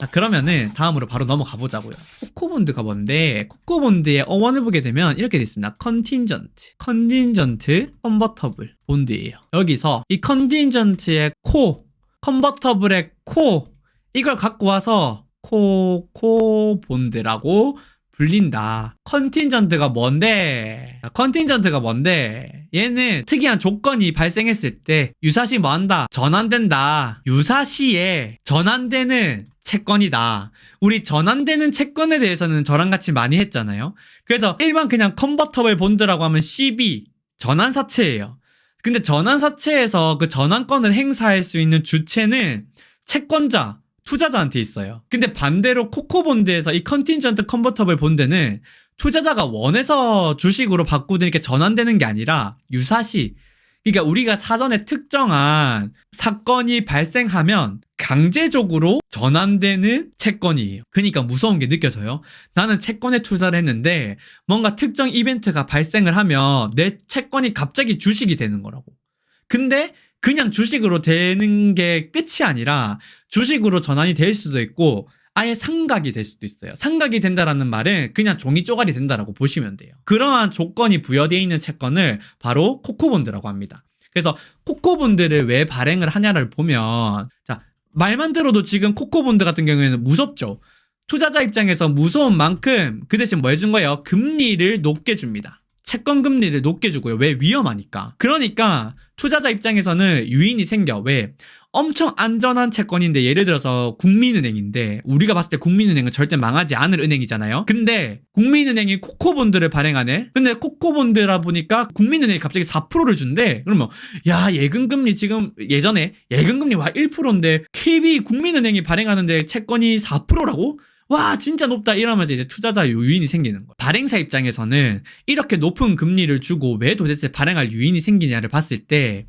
자, 그러면은 다음으로 바로 넘어가 보자고요. 코코본드가 뭔데, 코코본드의 어원을 보게 되면 이렇게 돼 있습니다. 컨틴전트 컨버터블 본드예요. 여기서 이 컨틴전트의 컨버터블의 이걸 갖고 와서 코코본드라고 불린다. 컨틴전트가 뭔데? 얘는 특이한 조건이 발생했을 때 유사시 뭐한다? 전환된다. 유사시에 전환되는 채권이다. 우리 전환되는 채권에 대해서는 저랑 같이 많이 했잖아요. 그래서 일반 그냥 컨버터블 본드라고 하면 CB 전환사채예요. 근데 전환사채에서 그 전환권을 행사할 수 있는 주체는 채권자, 투자자한테 있어요. 근데 반대로 코코본드에서 이 컨틴전트 컨버터블 본드는 투자자가 원해서 주식으로 바꾸든 이렇게 전환되는 게 아니라 유사시, 그러니까 우리가 사전에 특정한 사건이 발생하면 강제적으로 전환되는 채권이에요. 그러니까 무서운 게 느껴져요. 나는 채권에 투자를 했는데 뭔가 특정 이벤트가 발생을 하면 내 채권이 갑자기 주식이 되는 거라고. 근데 그냥 주식으로 되는 게 끝이 아니라 주식으로 전환이 될 수도 있고 아예 상각이 될 수도 있어요. 상각이 된다라는 말은 그냥 종이 쪼가리 된다라고 보시면 돼요. 그러한 조건이 부여되어 있는 채권을 바로 코코본드라고 합니다. 그래서 코코본드를 왜 발행을 하냐를 보면, 자, 말만 들어도 지금 코코본드 같은 경우에는 무섭죠. 투자자 입장에서 무서운 만큼 그 대신 뭐 해준 거예요? 금리를 높게 줍니다. 채권 금리를 높게 주고요. 왜? 위험하니까. 그러니까 투자자 입장에서는 유인이 생겨. 왜? 엄청 안전한 채권인데, 예를 들어서 국민은행인데 우리가 봤을 때 국민은행은 절대 망하지 않을 은행이잖아요. 근데 국민은행이 코코본드를 발행하네. 근데 코코본드라 보니까 국민은행이 갑자기 4%를 준대. 그러면 야, 예금금리 지금 예전에 예금금리 와 1%인데 KB 국민은행이 발행하는데 채권이 4%라고? 와, 진짜 높다 이러면서 이제 투자자 유인이 생기는 거예요. 발행사 입장에서는 이렇게 높은 금리를 주고 왜 도대체 발행할 유인이 생기냐를 봤을 때,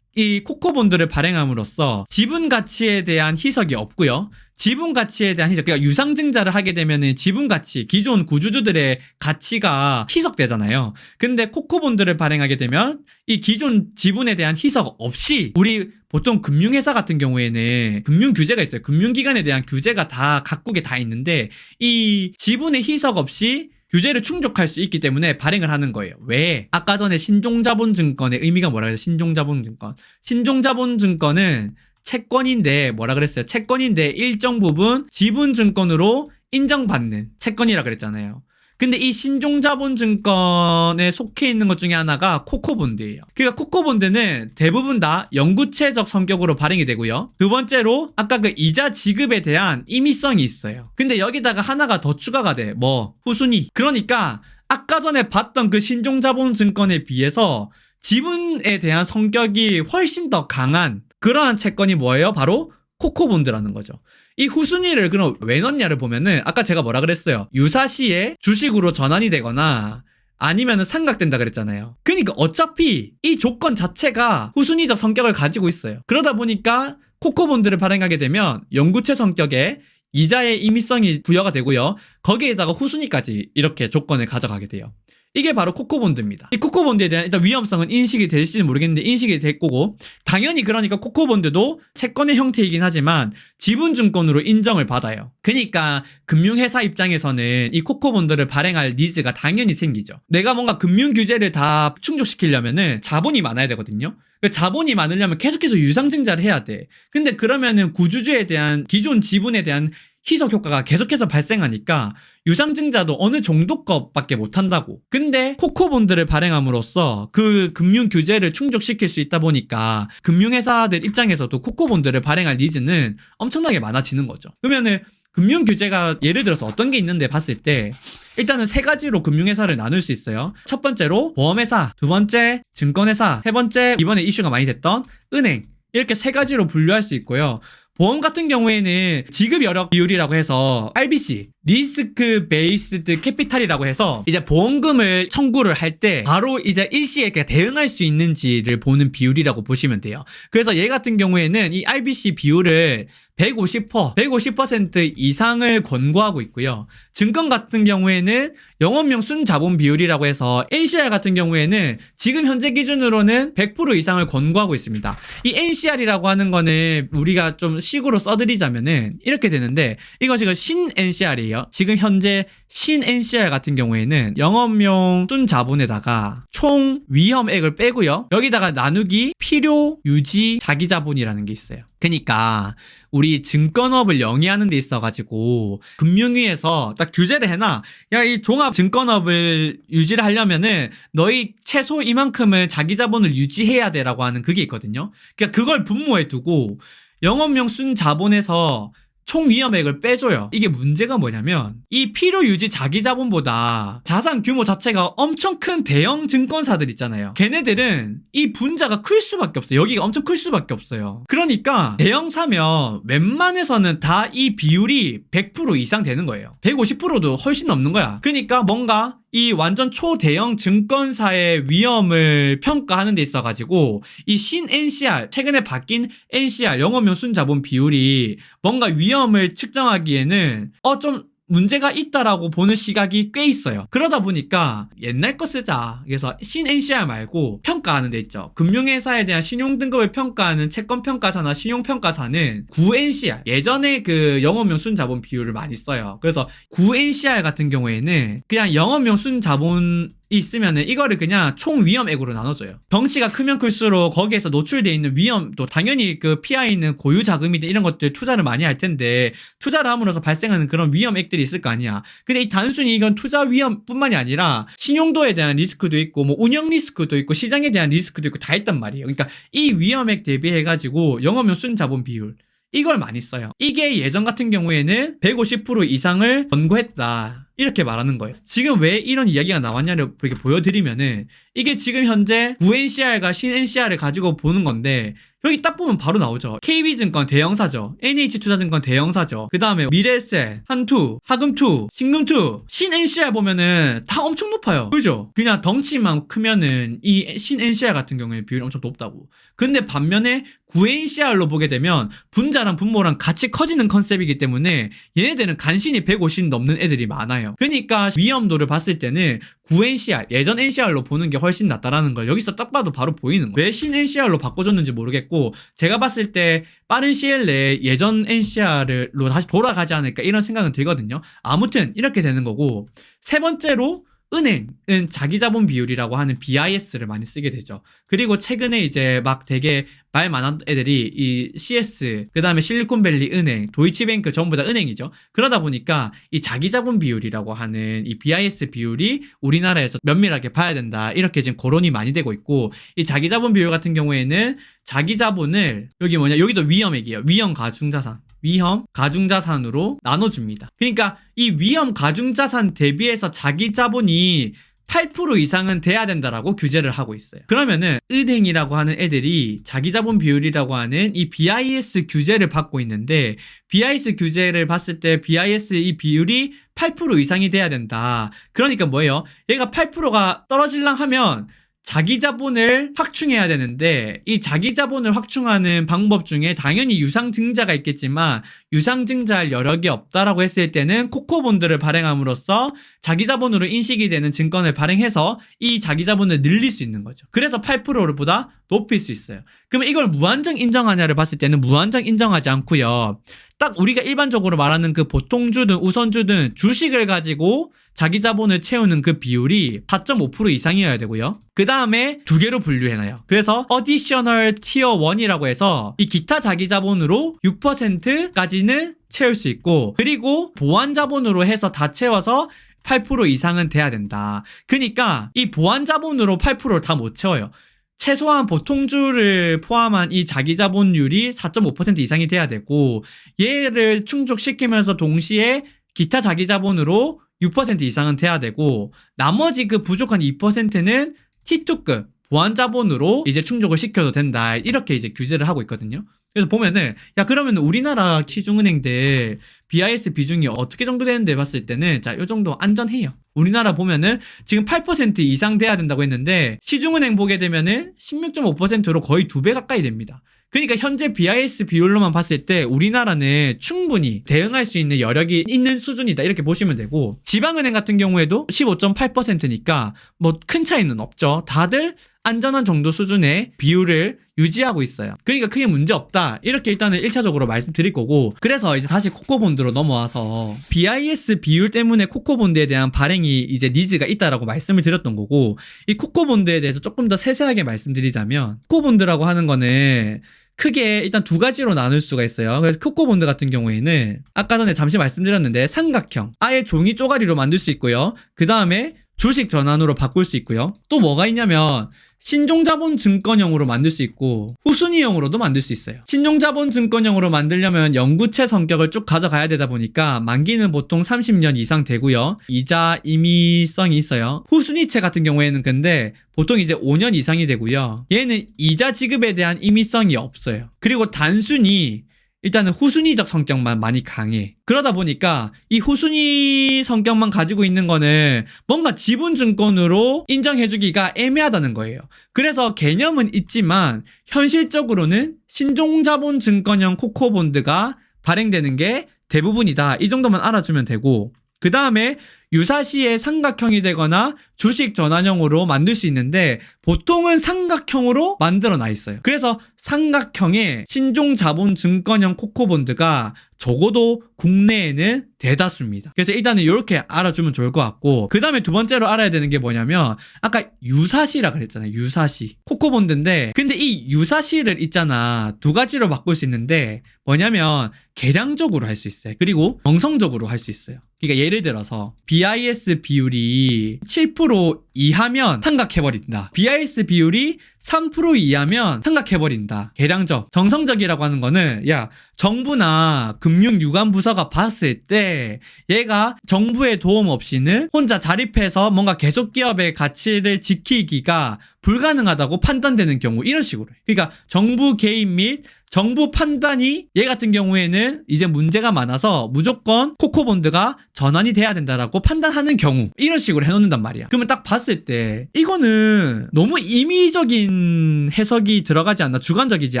이 코코본드를 발행함으로써 지분 가치에 대한 희석이 없고요. 지분 가치에 대한 희석, 그러니까 유상증자를 하게 되면은 지분 가치, 기존 구주주들의 가치가 희석되잖아요. 근데 코코본드를 발행하게 되면 이 기존 지분에 대한 희석 없이, 우리 보통 금융회사 같은 경우에는 금융 규제가 있어요. 금융기관에 대한 규제가 다 각국에 다 있는데 이 지분의 희석 없이 규제를 충족할 수 있기 때문에 발행을 하는 거예요. 왜? 아까 전에 신종자본증권의 의미가 뭐라 그랬어요? 신종자본증권. 신종자본증권은 채권인데 뭐라 그랬어요? 채권인데 일정 부분 지분증권으로 인정받는 채권이라 그랬잖아요. 근데 이 신종자본증권에 속해 있는 것 중에 하나가 코코본드예요. 그러니까 코코본드는 대부분 다 영구채적 성격으로 발행이 되고요. 두 번째로 아까 그 이자 지급에 대한 임의성이 있어요. 근데 여기다가 하나가 더 추가가 돼. 뭐 후순위. 그러니까 아까 전에 봤던 그 신종자본증권에 비해서 지분에 대한 성격이 훨씬 더 강한 그러한 채권이 뭐예요? 바로 코코본드라는 거죠. 이 후순위를 그럼 왜 넣냐를 보면은 아까 제가 뭐라 그랬어요? 유사시에 주식으로 전환이 되거나 아니면은 상각된다 그랬잖아요. 그러니까 어차피 이 조건 자체가 후순위적 성격을 가지고 있어요. 그러다 보니까 코코본드를 발행하게 되면 영구채 성격의 이자의 임의성이 부여가 되고요. 거기에다가 후순위까지 이렇게 조건을 가져가게 돼요. 이게 바로 코코본드입니다. 이 코코본드에 대한 일단 위험성은 인식이 될지는 모르겠는데 인식이 될 거고, 당연히 그러니까 코코본드도 채권의 형태이긴 하지만 지분증권으로 인정을 받아요. 그러니까 금융회사 입장에서는 이 코코본드를 발행할 니즈가 당연히 생기죠. 내가 뭔가 금융 규제를 다 충족시키려면은 자본이 많아야 되거든요. 그 자본이 많으려면 계속해서 유상증자를 해야 돼. 근데 그러면은 구주주에 대한 기존 지분에 대한 희석 효과가 계속해서 발생하니까 유상증자도 어느 정도 것밖에 못한다고. 근데 코코본드를 발행함으로써 그 금융 규제를 충족시킬 수 있다 보니까 금융회사들 입장에서도 코코본드를 발행할 니즈는 엄청나게 많아지는 거죠. 그러면은 금융 규제가 예를 들어서 어떤 게 있는데 봤을 때 일단은 세 가지로 금융회사를 나눌 수 있어요. 첫 번째로 보험회사, 두 번째 증권회사, 세 번째 이번에 이슈가 많이 됐던 은행, 이렇게 세 가지로 분류할 수 있고요. 보험 같은 경우에는 지급 여력 비율이라고 해서 RBC, 리스크 베이스드 캐피탈이라고 해서 이제 보험금을 청구를 할 때 바로 이제 일시에 대응할 수 있는지를 보는 비율이라고 보시면 돼요. 그래서 얘 같은 경우에는 이 RBC 비율을 150% 이상을 권고하고 있고요. 증권 같은 경우에는 영업용 순자본 비율이라고 해서 NCR 같은 경우에는 지금 현재 기준으로는 100% 이상을 권고하고 있습니다. 이 NCR이라고 하는 거는 우리가 좀 식으로 써드리자면은 이렇게 되는데, 이건 지금 신 NCR이에요. 지금 현재 신 NCR 같은 경우에는 영업용 순자본에다가 총 위험액을 빼고요. 여기다가 나누기 필요 유지 자기자본이라는 게 있어요. 그러니까 우리 증권업을 영위하는 데 있어가지고 금융위에서 딱 규제를 해놔. 야, 이 종합 증권업을 유지를 하려면은 너희 최소 이만큼은 자기자본을 유지해야 돼라고 하는 그게 있거든요. 그러니까 그걸 분모해 두고 영업용 순자본에서 총 위험액을 빼줘요. 이게 문제가 뭐냐면 이 필요 유지 자기자본보다 자산 규모 자체가 엄청 큰 대형 증권사들 있잖아요. 걔네들은 이 분자가 클 수밖에 없어요. 여기가 엄청 클 수밖에 없어요. 그러니까 대형사면 웬만해서는 다 이 비율이 100% 이상 되는 거예요. 150%도 훨씬 넘는 거야. 그러니까 뭔가 이 완전 초대형 증권사의 위험을 평가하는 데 있어가지고 이 신 NCR, 최근에 바뀐 NCR 영업용 순자본 비율이 뭔가 위험을 측정하기에는 좀 문제가 있다라고 보는 시각이 꽤 있어요. 그러다 보니까 옛날 거 쓰자. 그래서 신 NCR 말고 평가하는 데 있죠. 금융회사에 대한 신용등급을 평가하는 채권평가사나 신용평가사는 9NCR, 예전에 그 영업용 순자본 비율을 많이 써요. 그래서 9NCR 같은 경우에는 그냥 영업용 순자본 있으면은 이거를 그냥 총 위험액으로 나눠줘요. 덩치가 크면 클수록 거기에서 노출되어 있는 위험도 당연히 그 PI는 고유 자금이든 이런 것들 투자를 많이 할 텐데 투자를 함으로써 발생하는 그런 위험액들이 있을 거 아니야. 근데 이 단순히 이건 투자 위험뿐만이 아니라 신용도에 대한 리스크도 있고 뭐 운영 리스크도 있고 시장에 대한 리스크도 있고 다 있단 말이에요. 그러니까 이 위험액 대비해가지고 영업용 순자본 비율 이걸 많이 써요. 이게 예전 같은 경우에는 150% 이상을 권고했다. 이렇게 말하는 거예요. 지금 왜 이런 이야기가 나왔냐를 이렇게 보여드리면은 이게 지금 현재 9NCR과 신-NCR을 가지고 보는 건데 여기 딱 보면 바로 나오죠. KB증권 대형사죠. NH투자증권 대형사죠. 그 다음에 미래에셋, 한투, 하금투, 신금투, 신-NCR 보면은 다 엄청 높아요. 그죠? 그냥 덩치만 크면은 이 신-NCR 같은 경우에 비율이 엄청 높다고. 근데 반면에 9NCR로 보게 되면 분자랑 분모랑 같이 커지는 컨셉이기 때문에 얘네들은 간신히 150 넘는 애들이 많아요. 그러니까 위험도를 봤을 때는 9NCR, 예전 NCR로 보는 게 훨씬 낫다라는 걸 여기서 딱 봐도 바로 보이는 거예요. 왜 신 NCR로 바꿔줬는지 모르겠고 제가 봤을 때 빠른 시일 내에 예전 NCR로 다시 돌아가지 않을까 이런 생각은 들거든요. 아무튼 이렇게 되는 거고, 세 번째로 은행은 자기자본 비율이라고 하는 BIS를 많이 쓰게 되죠. 그리고 최근에 이제 막 되게 말 많은 애들이 이 CS, 그 다음에 실리콘밸리 은행, 도이치뱅크 전부 다 은행이죠. 그러다 보니까 이 자기자본 비율이라고 하는 이 BIS 비율이 우리나라에서 면밀하게 봐야 된다. 이렇게 지금 거론이 많이 되고 있고, 이 자기자본 비율 같은 경우에는 자기자본을 여기도 위험액이에요. 위험 가중자산. 위험 가중자산으로 나눠줍니다. 그러니까 이 위험 가중자산 대비해서 자기자본이 8% 이상은 돼야 된다라고 규제를 하고 있어요. 그러면은 은행이라고 하는 애들이 자기자본 비율이라고 하는 이 BIS 규제를 받고 있는데, BIS 규제를 봤을 때 BIS 이 비율이 8% 이상이 돼야 된다. 그러니까 뭐예요? 얘가 8%가 떨어질랑 하면 자기자본을 확충해야 되는데, 이 자기자본을 확충하는 방법 중에 당연히 유상증자가 있겠지만 유상증자할 여력이 없다라고 했을 때는 코코본드를 발행함으로써 자기자본으로 인식이 되는 증권을 발행해서 이 자기자본을 늘릴 수 있는 거죠. 그래서 8%보다 높일 수 있어요. 그러면 이걸 무한정 인정하냐를 봤을 때는 무한정 인정하지 않고요. 딱 우리가 일반적으로 말하는 그 보통주든 우선주든 주식을 가지고 자기 자본을 채우는 그 비율이 4.5% 이상이어야 되고요. 그 다음에 두 개로 분류해놔요. 그래서 어디셔널 티어 1이라고 해서 이 기타 자기 자본으로 6%까지는 채울 수 있고, 그리고 보완 자본으로 해서 다 채워서 8% 이상은 돼야 된다. 그러니까 이 보완 자본으로 8%를 다 못 채워요. 최소한 보통주를 포함한 이 자기자본율이 4.5% 이상이 돼야 되고, 얘를 충족시키면서 동시에 기타 자기자본으로 6% 이상은 돼야 되고, 나머지 그 부족한 2%는 T2급 보완자본으로 이제 충족을 시켜도 된다. 이렇게 이제 규제를 하고 있거든요. 그래서 보면은 야 그러면 우리나라 시중은행들 BIS 비중이 어떻게 정도 되는데 봤을 때는 자 요 정도 안전해요. 우리나라 보면은 지금 8% 이상 돼야 된다고 했는데 시중은행 보게 되면은 16.5%로 거의 2배 가까이 됩니다. 그러니까 현재 BIS 비율로만 봤을 때 우리나라는 충분히 대응할 수 있는 여력이 있는 수준이다 이렇게 보시면 되고, 지방은행 같은 경우에도 15.8%니까 뭐 큰 차이는 없죠. 다들 안전한 정도 수준의 비율을 유지하고 있어요. 그러니까 크게 문제 없다 이렇게 일단은 1차적으로 말씀드릴 거고, 그래서 이제 다시 코코본드로 넘어와서 BIS 비율 때문에 코코본드에 대한 발행이 이제 니즈가 있다라고 말씀을 드렸던 거고, 이 코코본드에 대해서 조금 더 세세하게 말씀드리자면, 코코본드라고 하는 거는 크게 일단 두 가지로 나눌 수가 있어요. 그래서 코코본드 같은 경우에는 아까 전에 잠시 말씀드렸는데 삼각형, 아예 종이 쪼가리로 만들 수 있고요. 그 다음에 주식 전환으로 바꿀 수 있고요. 또 뭐가 있냐면 신종자본증권형으로 만들 수 있고 후순위형으로도 만들 수 있어요. 신종자본증권형으로 만들려면 영구채 성격을 쭉 가져가야 되다 보니까 만기는 보통 30년 이상 되고요. 이자 임의성이 있어요. 후순위채 같은 경우에는 근데 보통 이제 5년 이상이 되고요. 얘는 이자 지급에 대한 임의성이 없어요. 그리고 단순히 일단은 후순위적 성격만 많이 강해. 그러다 보니까 이 후순위 성격만 가지고 있는 거는 뭔가 지분증권으로 인정해주기가 애매하다는 거예요. 그래서 개념은 있지만 현실적으로는 신종자본증권형 코코본드가 발행되는 게 대부분이다. 이 정도만 알아주면 되고, 그 다음에 유사시에 삼각형이 되거나 주식 전환형으로 만들 수 있는데 보통은 삼각형으로 만들어 놔 있어요. 그래서 삼각형의 신종자본증권형 코코본드가 적어도 국내에는 대다수입니다. 그래서 일단은 이렇게 알아주면 좋을 것 같고, 그 다음에 두 번째로 알아야 되는 게 뭐냐면 아까 유사시라 그랬잖아요. 유사시 코코본드인데, 근데 이 유사시를 있잖아 두 가지로 바꿀 수 있는데 뭐냐면 계량적으로 할 수 있어요. 그리고 정성적으로 할 수 있어요. 그러니까 예를 들어서 BIS 비율이 7% 이하면 삼각해버린다. BIS 비율이 3% 이하면 삼각해버린다. 계량적. 정성적이라고 하는 거는 야 정부나 금융유관부서가 봤을 때 얘가 정부의 도움 없이는 혼자 자립해서 뭔가 계속 기업의 가치를 지키기가 불가능하다고 판단되는 경우, 이런 식으로. 그러니까 정부 개입 및 정부 판단이 얘 같은 경우에는 이제 문제가 많아서 무조건 코코본드가 전환이 돼야 된다라고 판단하는 경우, 이런 식으로 해놓는단 말이야. 그러면 딱 봤을 때 이거는 너무 임의적인 해석이 들어가지 않나, 주관적이지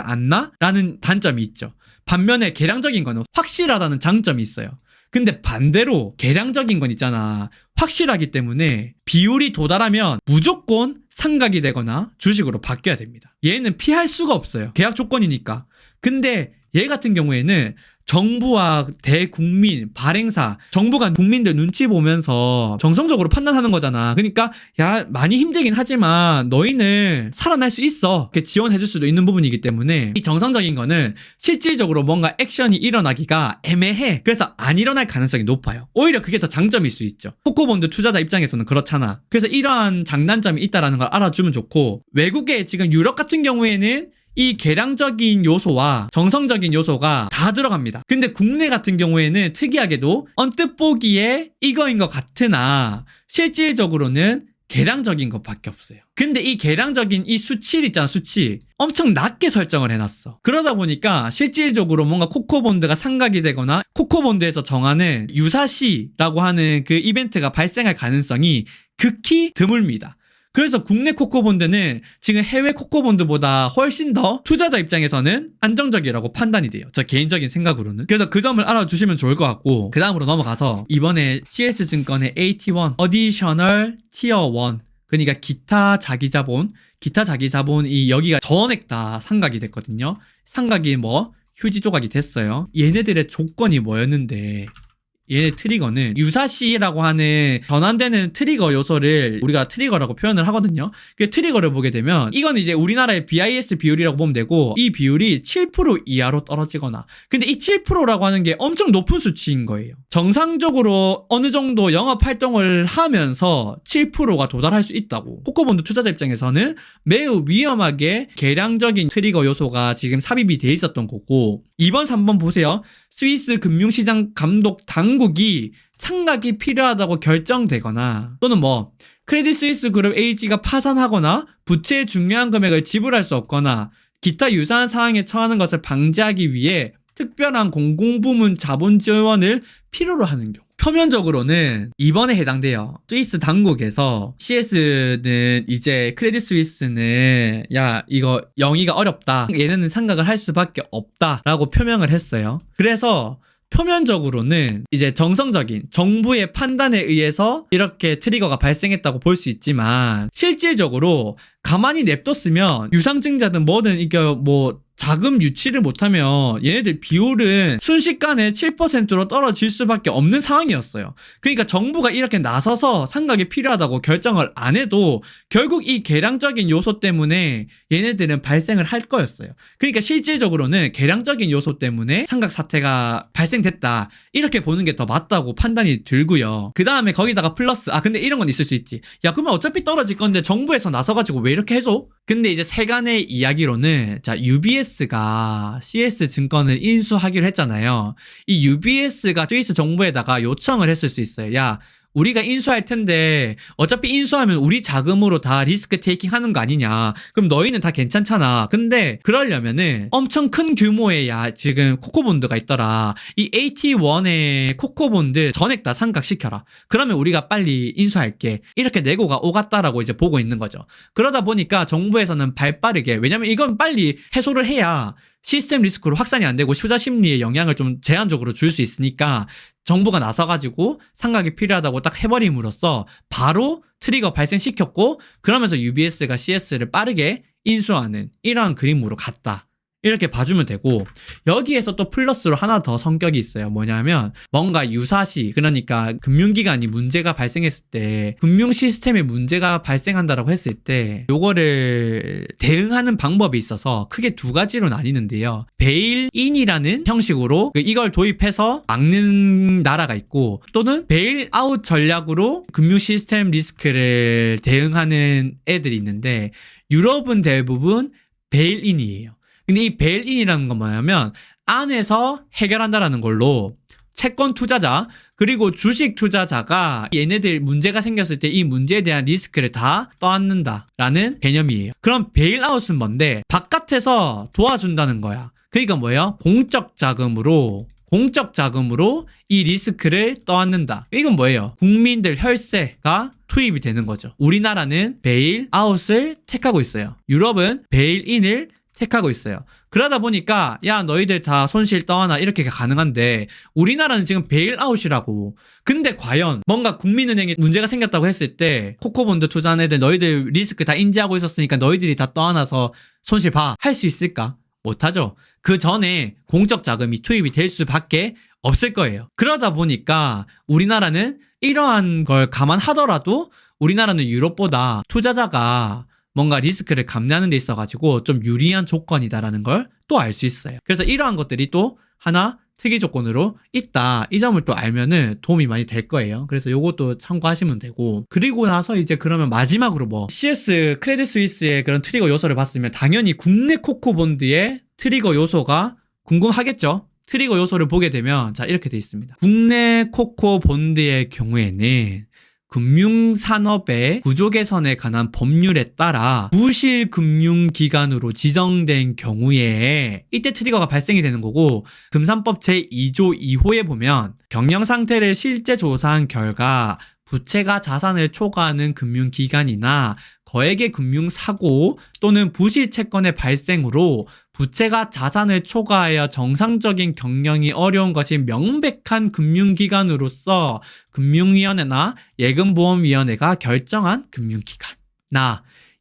않나? 라는 단점이 있죠. 반면에 계량적인 거는 확실하다는 장점이 있어요. 근데 반대로 계량적인 건 있잖아, 확실하기 때문에 비율이 도달하면 무조건 상각이 되거나 주식으로 바뀌어야 됩니다. 얘는 피할 수가 없어요. 계약 조건이니까. 근데 얘 같은 경우에는 정부와 대국민, 발행사, 정부가 국민들 눈치 보면서 정성적으로 판단하는 거잖아. 그러니까 야 많이 힘들긴 하지만 너희는 살아날 수 있어, 이렇게 지원해줄 수도 있는 부분이기 때문에 이 정성적인 거는 실질적으로 뭔가 액션이 일어나기가 애매해. 그래서 안 일어날 가능성이 높아요. 오히려 그게 더 장점일 수 있죠. 코코본드 투자자 입장에서는 그렇잖아. 그래서 이러한 장단점이 있다는 걸 알아주면 좋고, 외국에 지금 유럽 같은 경우에는 이 계량적인 요소와 정성적인 요소가 다 들어갑니다. 근데 국내 같은 경우에는 특이하게도 언뜻 보기에 이거인 것 같으나 실질적으로는 계량적인 것밖에 없어요. 근데 이 계량적인 이 수치 있잖아, 수치 엄청 낮게 설정을 해놨어. 그러다 보니까 실질적으로 뭔가 코코본드가 상각이 되거나 코코본드에서 정하는 유사시라고 하는 그 이벤트가 발생할 가능성이 극히 드뭅니다. 그래서 국내 코코본드는 지금 해외 코코본드보다 훨씬 더 투자자 입장에서는 안정적이라고 판단이 돼요. 저 개인적인 생각으로는. 그래서 그 점을 알아주시면 좋을 것 같고, 그 다음으로 넘어가서 이번에 CS증권의 AT1 Additional Tier 1, 그러니까 기타 자기자본이 여기가 전액 다 상각이 됐거든요. 상각이 뭐 휴지 조각이 됐어요. 얘네들의 조건이 뭐였는데, 얘네 트리거는 유사시라고 하는 전환되는 트리거 요소를 우리가 트리거라고 표현을 하거든요. 그 트리거를 보게 되면 이건 이제 우리나라의 BIS 비율이라고 보면 되고, 이 비율이 7% 이하로 떨어지거나, 근데 이 7%라고 하는 게 엄청 높은 수치인 거예요. 정상적으로 어느 정도 영업 활동을 하면서 7%가 도달할 수 있다고. 코코본드 투자자 입장에서는 매우 위험하게 계량적인 트리거 요소가 지금 삽입이 돼 있었던 거고, 2번, 3번 보세요. 스위스 금융시장 감독 당국이 상각이 필요하다고 결정되거나, 또는 뭐 크레딧 스위스 그룹 AG가 파산하거나 부채의 중요한 금액을 지불할 수 없거나 기타 유사한 사항에 처하는 것을 방지하기 위해 특별한 공공부문 자본 지원을 필요로 하는 경우. 표면적으로는 이번에 해당돼요. 스위스 당국에서 CS는 이제 크레딧 스위스는 야 이거 영위가 어렵다. 얘네는 상각을 할 수밖에 없다라고 표명을 했어요. 그래서 표면적으로는 이제 정성적인 정부의 판단에 의해서 이렇게 트리거가 발생했다고 볼 수 있지만 실질적으로 가만히 냅뒀으면 유상증자든 뭐든 이게 뭐 자금 유치를 못하면 얘네들 비율은 순식간에 7%로 떨어질 수밖에 없는 상황이었어요. 그러니까 정부가 이렇게 나서서 상각이 필요하다고 결정을 안 해도 결국 이 계량적인 요소 때문에 얘네들은 발생을 할 거였어요. 그러니까 실질적으로는 계량적인 요소 때문에 상각 사태가 발생됐다. 이렇게 보는 게 더 맞다고 판단이 들고요. 그 다음에 거기다가 플러스 근데 이런 건 있을 수 있지. 야 그러면 어차피 떨어질 건데 정부에서 나서가지고 왜 이렇게 해줘? 근데 이제 세간의 이야기로는 자 UBS가 CS 증권을 인수하기로 했잖아요. 이 UBS가 스위스 정부에다가 요청을 했을 수 있어요. 야 우리가 인수할 텐데 어차피 인수하면 우리 자금으로 다 리스크 테이킹 하는 거 아니냐. 그럼 너희는 다 괜찮잖아. 근데 그러려면은 엄청 큰 규모의 지금 코코본드가 있더라. 이 AT1의 코코본드 전액 다 상각시켜라. 그러면 우리가 빨리 인수할게. 이렇게 내고가 오갔다라고 이제 보고 있는 거죠. 그러다 보니까 정부에서는 발빠르게, 왜냐면 이건 빨리 해소를 해야 시스템 리스크로 확산이 안 되고 투자 심리에 영향을 좀 제한적으로 줄 수 있으니까 정부가 나서가지고 상각이 필요하다고 딱 해버림으로써 바로 트리거 발생시켰고, 그러면서 UBS가 CS를 빠르게 인수하는 이러한 그림으로 갔다. 이렇게 봐주면 되고, 여기에서 또 플러스로 하나 더 성격이 있어요. 뭐냐면 뭔가 유사시, 그러니까 금융기관이 문제가 발생했을 때, 금융 시스템에 문제가 발생한다라고 했을 때 요거를 대응하는 방법이 있어서 크게 두 가지로 나뉘는데요. 베일인이라는 형식으로 이걸 도입해서 막는 나라가 있고, 또는 베일아웃 전략으로 금융 시스템 리스크를 대응하는 애들이 있는데, 유럽은 대부분 베일인이에요. 근데 이 베일인이라는 건 뭐냐면 안에서 해결한다라는 걸로 채권 투자자 그리고 주식 투자자가 얘네들 문제가 생겼을 때 이 문제에 대한 리스크를 다 떠안는다라는 개념이에요. 그럼 베일아웃은 뭔데? 바깥에서 도와준다는 거야. 그러니까 뭐예요? 공적 자금으로 이 리스크를 떠안는다. 이건 뭐예요? 국민들 혈세가 투입이 되는 거죠. 우리나라는 베일아웃을 택하고 있어요. 유럽은 베일인을 택하고 있어요. 그러다 보니까 야 너희들 다 손실 떠안아 이렇게 가능한데, 우리나라는 지금 베일아웃이라고. 근데 과연 뭔가 국민은행에 문제가 생겼다고 했을 때 코코본드 투자한 애들 너희들 리스크 다 인지하고 있었으니까 너희들이 다 떠안아서 손실 봐 할 수 있을까? 못하죠. 그 전에 공적 자금이 투입이 될 수밖에 없을 거예요. 그러다 보니까 우리나라는 이러한 걸 감안하더라도 우리나라는 유럽보다 투자자가 뭔가 리스크를 감내하는 데 있어가지고 좀 유리한 조건이다라는 걸 또 알 수 있어요. 그래서 이러한 것들이 또 하나 특이 조건으로 있다. 이 점을 또 알면은 도움이 많이 될 거예요. 그래서 요것도 참고하시면 되고, 그리고 나서 이제 그러면 마지막으로 CS 크레딧 스위스의 그런 트리거 요소를 봤으면 당연히 국내 코코본드의 트리거 요소가 궁금하겠죠? 트리거 요소를 보게 되면 자 이렇게 돼 있습니다. 국내 코코본드의 경우에는 금융산업의 구조 개선에 관한 법률에 따라 부실금융기관으로 지정된 경우에 이때 트리거가 발생이 되는 거고, 금산법 제2조 2호에 보면 경영상태를 실제 조사한 결과 부채가 자산을 초과하는 금융기관이나 거액의 금융사고 또는 부실채권의 발생으로 부채가 자산을 초과하여 정상적인 경영이 어려운 것이 명백한 금융기관으로서 금융위원회나 예금보험위원회가 결정한 금융기관,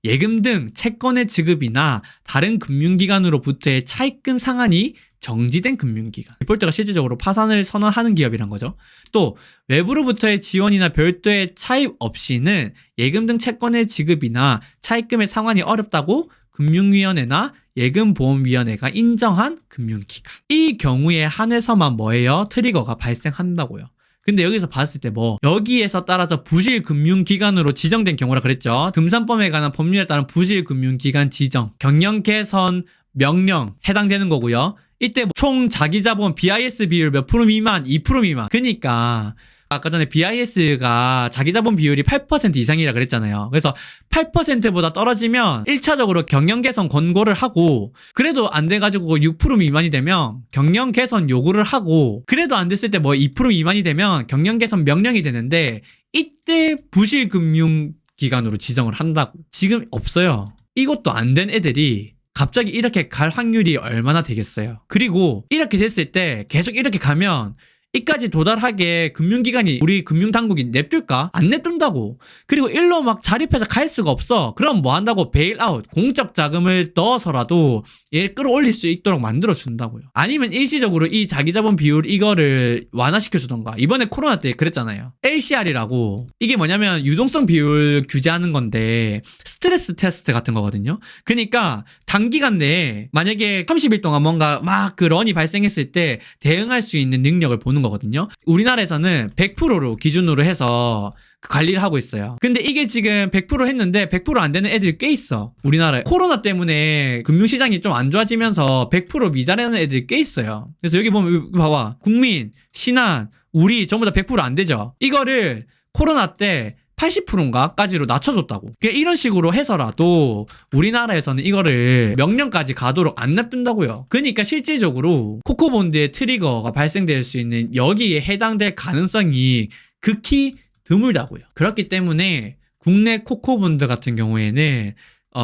예금 등 채권의 지급이나 다른 금융기관으로부터의 차입금 상한이 정지된 금융기관. 디폴트가 실질적으로 파산을 선언하는 기업이란 거죠. 또 외부로부터의 지원이나 별도의 차입 없이는 예금 등 채권의 지급이나 차입금의 상환이 어렵다고 금융위원회나 예금보험위원회가 인정한 금융기관. 이 경우에 한해서만 뭐예요? 트리거가 발생한다고요. 근데 여기서 봤을 때 여기에서 따라서 부실금융기관으로 지정된 경우라 그랬죠. 금산법에 관한 법률에 따른 부실금융기관 지정, 경영 개선 명령 해당되는 거고요. 이때 총 자기자본 BIS 비율 몇 프로 미만? 2% 미만. 그러니까 아까 전에 BIS가 자기 자본 비율이 8% 이상이라 그랬잖아요. 그래서 8%보다 떨어지면 1차적으로 경영 개선 권고를 하고, 그래도 안 돼가지고 6% 미만이 되면 경영 개선 요구를 하고, 그래도 안 됐을 때 뭐 2% 미만이 되면 경영 개선 명령이 되는데, 이때 부실금융기관으로 지정을 한다고. 지금 없어요. 이것도 안 된 애들이 갑자기 이렇게 갈 확률이 얼마나 되겠어요. 그리고 이렇게 됐을 때 계속 이렇게 가면 이까지 도달하게 금융기관이, 우리 금융당국이 냅둘까? 안 냅둔다고. 그리고 일로 막 자립해서 갈 수가 없어. 그럼 뭐 한다고? 베일아웃, 공적 자금을 넣어서라도 얘를 끌어올릴 수 있도록 만들어준다고요. 아니면 일시적으로 이 자기자본 비율 이거를 완화시켜주던가. 이번에 코로나 때 그랬잖아요. LCR이라고. 이게 뭐냐면 유동성 비율 규제하는 건데 스트레스 테스트 같은 거거든요. 그러니까 단기간 내에 만약에 30일 동안 뭔가 막 그 런이 발생했을 때 대응할 수 있는 능력을 보는 거거든요. 우리나라에서는 100%로 기준으로 해서 관리를 하고 있어요. 근데 이게 지금 100% 했는데 100% 안 되는 애들이 꽤 있어. 우리나라에 코로나 때문에 금융시장이 좀 안 좋아지면서 100% 미달하는 애들이 꽤 있어요. 그래서 여기 보면 봐봐, 국민, 신한, 우리 전부 다 100% 안 되죠. 이거를 코로나 때 80%인가까지로 낮춰줬다고. 이런 식으로 해서라도 우리나라에서는 이거를 명령까지 가도록 안 놔둔다고요. 그러니까 실질적으로 코코본드의 트리거가 발생될 수 있는 여기에 해당될 가능성이 극히 드물다고요. 그렇기 때문에 국내 코코본드 같은 경우에는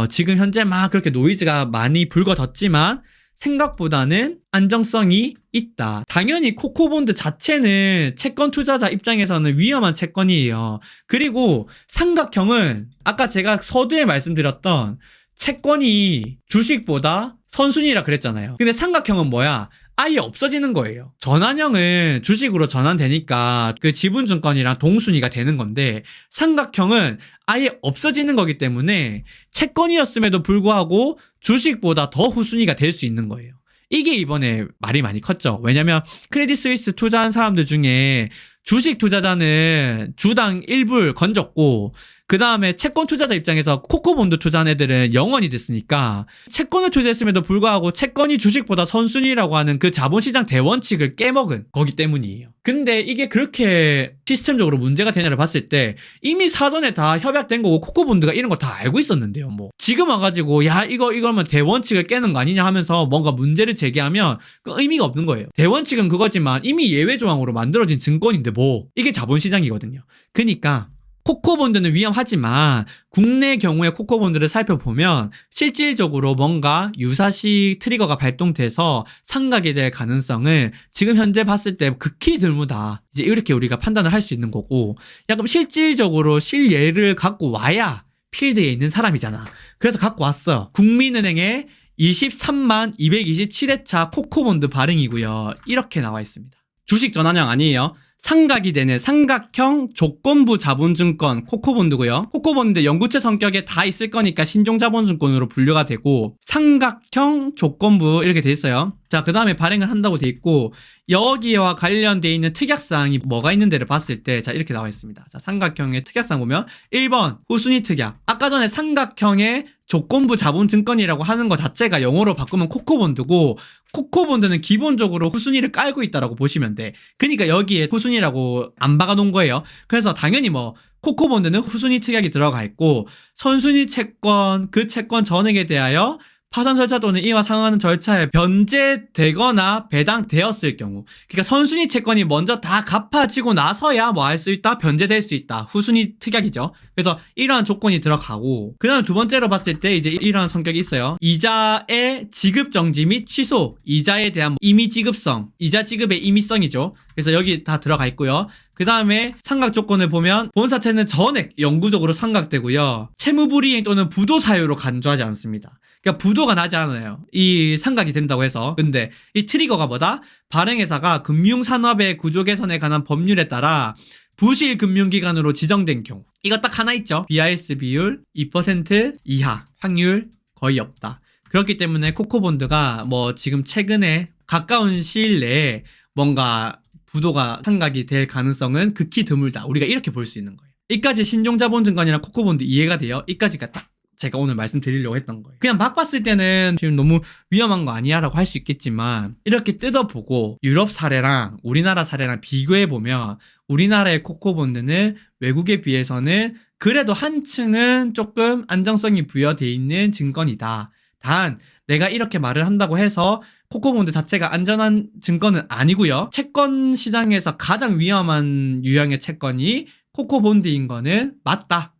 지금 현재 막 그렇게 노이즈가 많이 불거졌지만 생각보다는 안정성이 있다. 당연히 코코본드 자체는 채권 투자자 입장에서는 위험한 채권이에요. 그리고 삼각형은 아까 제가 서두에 말씀드렸던 채권이 주식보다 선순위라 그랬잖아요. 근데 삼각형은 뭐야? 아예 없어지는 거예요. 전환형은 주식으로 전환되니까 그 지분증권이랑 동순위가 되는 건데, 삼각형은 아예 없어지는 거기 때문에 채권이었음에도 불구하고 주식보다 더 후순위가 될 수 있는 거예요. 이게 이번에 말이 많이 컸죠. 왜냐면 크레딧 스위스 투자한 사람들 중에 주식 투자자는 주당 1불 건졌고, 그 다음에 채권 투자자 입장에서 코코본드 투자한 애들은 0원이 됐으니까 채권을 투자했음에도 불구하고 채권이 주식보다 선순위라고 하는 그 자본시장 대원칙을 깨먹은 거기 때문이에요. 근데 이게 그렇게 시스템적으로 문제가 되냐를 봤을 때 이미 사전에 다 협약된 거고 코코본드가 이런 거 다 알고 있었는데요. 뭐 지금 와가지고 야 이거면 대원칙을 깨는 거 아니냐 하면서 뭔가 문제를 제기하면 그 의미가 없는 거예요. 대원칙은 그거지만 이미 예외 조항으로 만들어진 증권인데 뭐 이게 자본시장이거든요. 그러니까 코코본드는 위험하지만 국내 경우의 코코본드를 살펴보면 실질적으로 뭔가 유사시 트리거가 발동돼서 상각이 될 가능성을 지금 현재 봤을 때 극히 드물다. 이제 이렇게 우리가 판단을 할 수 있는 거고, 야 그럼 실질적으로 실예를 갖고 와야 필드에 있는 사람이잖아. 그래서 갖고 왔어. 국민은행의 23만 227회차 코코본드 발행이고요. 이렇게 나와 있습니다. 주식 전환형 아니에요. 상각이 되는 삼각형 조건부 자본증권 코코본드고요. 코코본드 연구체 성격에 다 있을 거니까 신종자본증권으로 분류가 되고, 삼각형 조건부 이렇게 돼 있어요. 자, 그 다음에 발행을 한다고 돼 있고, 여기와 관련돼 있는 특약사항이 뭐가 있는데를 봤을 때, 자, 이렇게 나와 있습니다. 자, 삼각형의 특약사항 보면 1번 후순위 특약. 아까 전에 삼각형의 조건부 자본증권이라고 하는 것 자체가 영어로 바꾸면 코코본드고, 코코본드는 기본적으로 후순위를 깔고 있다라고 보시면 돼. 그러니까 여기에 후순위라고 안 박아놓은 거예요. 그래서 당연히 뭐 코코본드는 후순위 특약이 들어가 있고, 선순위 채권, 그 채권 전액에 대하여 파산 절차 또는 이와 상하는 절차에 변제되거나 배당되었을 경우, 그러니까 선순위 채권이 먼저 다 갚아지고 나서야 뭐 할 수 있다, 변제될 수 있다, 후순위 특약이죠. 그래서 이러한 조건이 들어가고, 그 다음에 두 번째로 봤을 때 이제 이러한 성격이 있어요. 이자의 지급 정지 및 취소, 이자에 대한 임의 지급성, 이자 지급의 임의성이죠. 그래서 여기 다 들어가 있고요. 그 다음에 삼각 조건을 보면 본사채는 전액 영구적으로 삼각되고요. 채무불이행 또는 부도 사유로 간주하지 않습니다. 그러니까 부도가 나지 않아요. 이 삼각이 된다고 해서. 근데 이 트리거가 뭐다? 발행회사가 금융산업의 구조 개선에 관한 법률에 따라 부실 금융기관으로 지정된 경우. 이거 딱 하나 있죠. BIS 비율 2% 이하, 확률 거의 없다. 그렇기 때문에 코코본드가 뭐 지금 최근에 가까운 시일 내에 뭔가 부도가 삼각이 될 가능성은 극히 드물다. 우리가 이렇게 볼 수 있는 거예요. 이까지 신종자본증권이랑 코코본드 이해가 돼요? 이까지가 딱 제가 오늘 말씀드리려고 했던 거예요. 그냥 막 봤을 때는 지금 너무 위험한 거 아니야? 라고 할 수 있겠지만 이렇게 뜯어보고 유럽 사례랑 우리나라 사례랑 비교해보면 우리나라의 코코본드는 외국에 비해서는 그래도 한층은 조금 안정성이 부여돼 있는 증권이다. 단 내가 이렇게 말을 한다고 해서 코코본드 자체가 안전한 증권은 아니고요. 채권 시장에서 가장 위험한 유형의 채권이 코코본드인 거는 맞다.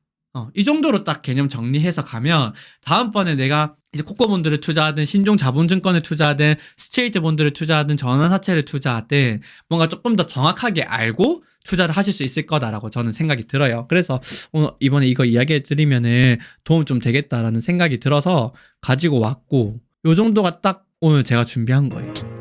이 정도로 딱 개념 정리해서 가면 다음번에 내가 이제 코코본드를 투자하든 신종 자본증권을 투자하든 스트레이트 본드를 투자하든 전환사채를 투자하든 뭔가 조금 더 정확하게 알고 투자를 하실 수 있을 거다라고 저는 생각이 들어요. 그래서 오늘 이번에 이거 이야기해 드리면은 도움 좀 되겠다라는 생각이 들어서 가지고 왔고 요 정도가 딱 오늘 제가 준비한 거예요.